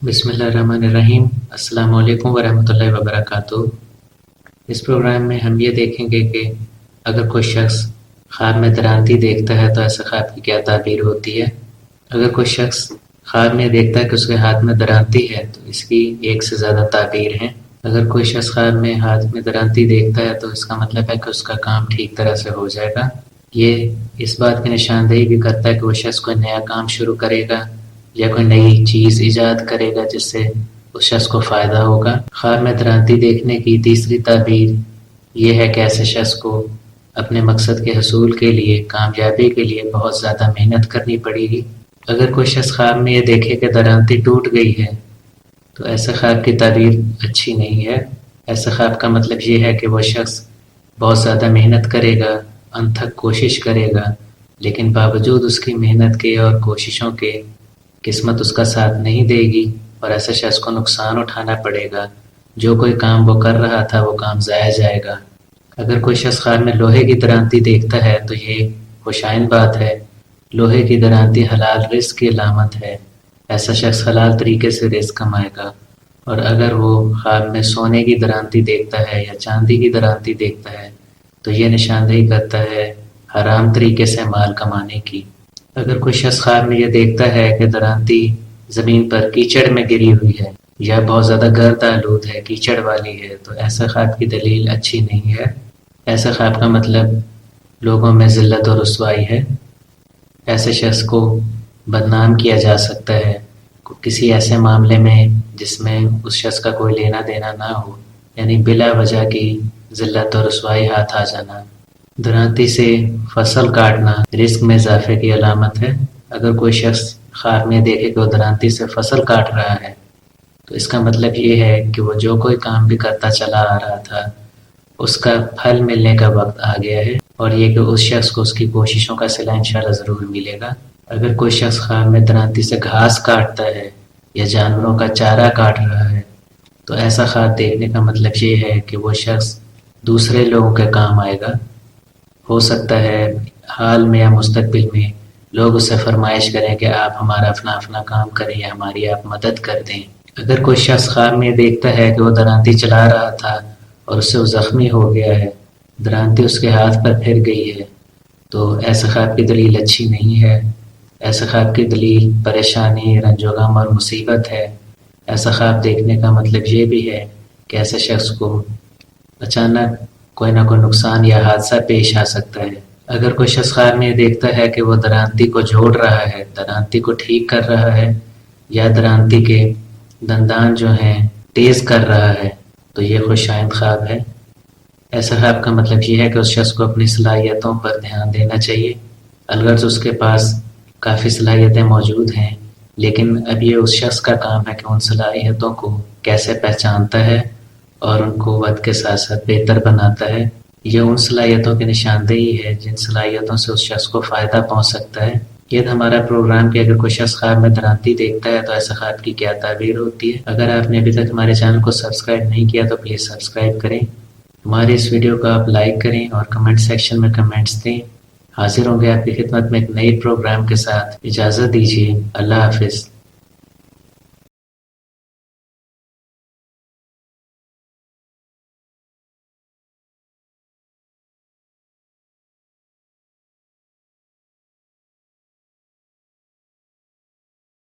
बिस्मिल्लाहिर्रहमानिर्रहीम। अस्सलाम वालेकुम वरहमतुल्लाहि वबरकातुहू। इस प्रोग्राम में हम ये देखेंगे कि अगर कोई शख्स ख्वाब में दरांती देखता है तो ऐसे ख्वाब की क्या ताबीर होती है। अगर कोई शख्स ख्वाब में देखता है कि उसके हाथ में दरांती है तो इसकी एक से ज़्यादा ताबीर हैं। अगर कोई शख्स ख्वाब में हाथ में दरांती देखता है तो इसका मतलब है कि उसका काम ठीक तरह से हो जाएगा। ये इस बात की निशानदेही भी करता है कि वो शख्स कोई नया काम शुरू करेगा या कोई नई चीज़ ईजाद करेगा जिससे उस शख्स को फ़ायदा होगा। ख्वाब में दरांती देखने की तीसरी ताबीर ये है कि ऐसे शख्स को अपने मकसद के हसूल के लिए, कामयाबी के लिए बहुत ज़्यादा मेहनत करनी पड़ेगी। अगर कोई शख्स ख्वाब में ये देखे कि दरांती टूट गई है तो ऐसे ख्वाब की ताबीर अच्छी नहीं है। ऐसे ख्वाब का मतलब ये है कि वो शख्स बहुत ज़्यादा मेहनत करेगा, अनथक कोशिश करेगा, लेकिन बावजूद उसकी मेहनत के और कोशिशों के किस्मत उसका साथ नहीं देगी और ऐसे शख्स को नुकसान उठाना पड़ेगा। जो कोई काम वो कर रहा था वो काम ज़ाया जाएगा। अगर कोई शख्स ख्वाब में लोहे की दरांती देखता है तो ये खुशाइन बात है। लोहे की दरांती हलाल रिस्क की अलामत है। ऐसा शख्स हलाल तरीके से रिस्क कमाएगा। और अगर वो ख्वाब में सोने की दरांती देखता है या चांदी की दरांती देखता है तो ये निशानदेही करता है हराम तरीके से माल कमाने की। अगर कोई शख्स ख्वाब में ये देखता है कि दरांती ज़मीन पर कीचड़ में गिरी हुई है या बहुत ज़्यादा गर्द आलूद है, कीचड़ वाली है, तो ऐसा ख्वाब की दलील अच्छी नहीं है। ऐसा ख्वाब का मतलब लोगों में ज़िल्लत और रुसवाई है। ऐसे शख्स को बदनाम किया जा सकता है किसी ऐसे मामले में जिसमें उस शख्स का कोई लेना देना ना हो, यानी बिला वजह की ज़िल्लत और रुसवाई हाथ आ जाना। दरांती से फसल काटना रिस्क में इजाफे की अलामत है। अगर कोई शख्स ख्वाब में देखे कि वो दरांती से फसल काट रहा है तो इसका मतलब ये है कि वो जो कोई काम भी करता चला आ रहा था उसका फल मिलने का वक्त आ गया है और ये कि उस शख्स को उसकी कोशिशों का सिला इंशाअल्लाह ज़रूर मिलेगा। अगर कोई शख्स ख्वाब में दरांती से घास काटता है या जानवरों का चारा काट रहा है तो ऐसा ख्वाब देखने का मतलब ये है कि वो शख्स दूसरे लोगों के काम आएगा। हो सकता है हाल में या मुस्तकबिल में लोग उससे फरमाइश करें कि आप हमारा अपना काम करें या हमारी आप मदद कर दें। अगर कोई शख्स ख्वाब में देखता है कि वो दरांती चला रहा था और उससे वो ज़ख्मी हो गया है, दरांती उसके हाथ पर फिर गई है, तो ऐसे ख्वाब की दलील अच्छी नहीं है। ऐसे ख्वाब की दलील परेशानी, रंजो-गम और मुसीबत है। ऐसा ख्वाब देखने का मतलब ये भी है कि ऐसे शख्स को अचानक कोई ना कोई नुकसान या हादसा पेश आ सकता है। अगर कोई शख्स ख्वाब में देखता है कि वो दरांती को जोड़ रहा है, दरांती को ठीक कर रहा है या दरांती के दंदान जो हैं तेज़ कर रहा है तो ये खुशाइन ख्वाब है। ऐसा ख्वाब का मतलब ये है कि उस शख्स को अपनी सलाहियतों पर ध्यान देना चाहिए। अलगर्ज़ उसके पास काफ़ी सलाहियतें मौजूद हैं, लेकिन अब ये उस शख्स का काम है कि उन सलाहियतों को कैसे पहचानता है और उनको वक्त के साथ साथ बेहतर बनाता है। ये उन सलाहियतों की निशानदेही है जिन सलाहियतों से उस शख्स को फ़ायदा पहुंच सकता है। ये था हमारा प्रोग्राम कि अगर कोई शख्स ख्वाब में दरांती देखता है तो ऐसा ख्वाब की क्या ताबीर होती है। अगर आपने अभी तक हमारे चैनल को सब्सक्राइब नहीं किया तो प्लीज़ सब्सक्राइब करें। हमारे इस वीडियो को आप लाइक करें और कमेंट सेक्शन में कमेंट्स दें। हाजिर होंगे आपकी खिदमत में एक नए प्रोग्राम के साथ। इजाज़त दीजिए। अल्लाह हाफिज़।